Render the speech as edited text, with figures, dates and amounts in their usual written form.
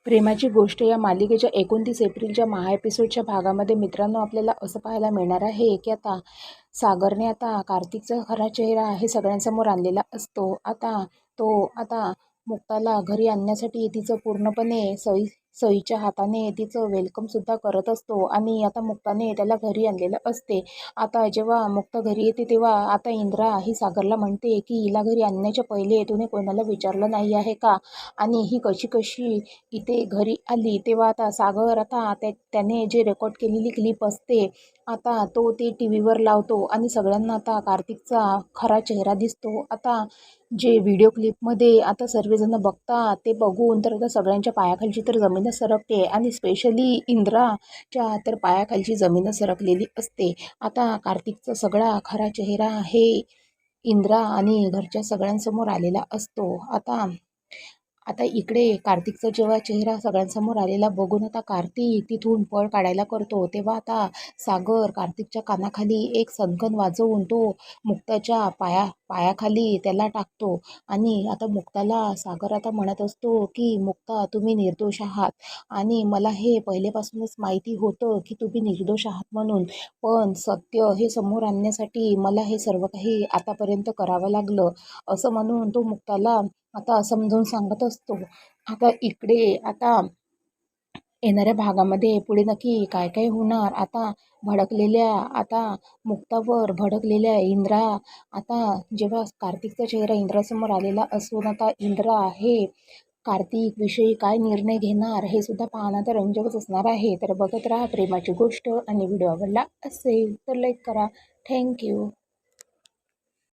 प्रेमाची गोष्ट या मालिकेच्या 29 एप्रिलच्या एपिसोडच्या भागामध्ये मित्रांनो आपल्याला असं पाहायला मिळणार आहे की आता सागरने आता कार्तिकचा खरा चेहरा हे सगळ्यांसमोर आणलेला असतो. आता मुक्ताला घरी आणण्यासाठी तिचं पूर्णपणे सईच्या हाताने तिचं वेलकमसुद्धा करत असतो आणि आता मुक्ताने त्याला घरी आणलेलं असते. आता जेव्हा मुक्ता घरी येते तेव्हा आता इंद्रा ही सागरला म्हणते की हिला घरी आणण्याच्या पहिले तुम्ही कोणाला विचारलं नाही आहे का, आणि ही कशी कशी इथे घरी आली. तेव्हा आता सागर आता त्याने जे रेकॉर्ड केलेली क्लिप असते आता तो ते टी व्हीवर लावतो आणि सगळ्यांना आता कार्तिकचा खरा चेहरा दिसतो. आता जे व्हिडिओ क्लिपमध्ये आता सर्वजण बघतात ते बघून तर आता सगळ्यांच्या पायाखालची तर जमीनच सरकते आणि स्पेशली इंद्राच्या तर पायाखालची जमीनच सरकलेली असते. आता कार्तिकचा सगळा खरा चेहरा हे इंद्रा आणि घरच्या सगळ्यांसमोर आलेला असतो. आता आता इकडे कार्तिकचा जेव्हा चेहरा सगळ्यांसमोर आलेला बघून आता कार्तिक तिथून पळ काढायला करतो तेव्हा आता सागर कार्तिकच्या कानाखाली एक सनकन वाजवून तो मुक्ताच्या पायाखाली त्याला टाकतो. आणि आता मुक्ताला सागर आता म्हणत असतो की मुक्ता तुम्ही निर्दोष आहात आणि मला हे पहिलेपासूनच माहिती होतं की तुम्ही निर्दोष आहात म्हणून, पण सत्य हे समोर आणण्यासाठी मला हे सर्व काही आतापर्यंत करावं लागलं, असं म्हणून तो मुक्ताला आता समजावून सांगत असतो. आता इकडे आता येणाऱ्या भागामध्ये पुढे नक्की काय काय होणार, आता मुक्तावर भडकलेल्या इंद्रा, आता जेव्हा कार्तिकचा चेहरा इंद्रासमोर आलेला असून आता इंद्रा हे कार्तिक विषयी काय निर्णय घेणार हे सुद्धा पाहणं तर रंजकच असणार आहे. तर बघत राहा प्रेमाची गोष्ट, आणि व्हिडिओ आवडला असेल तर लाईक करा. थँक्यू.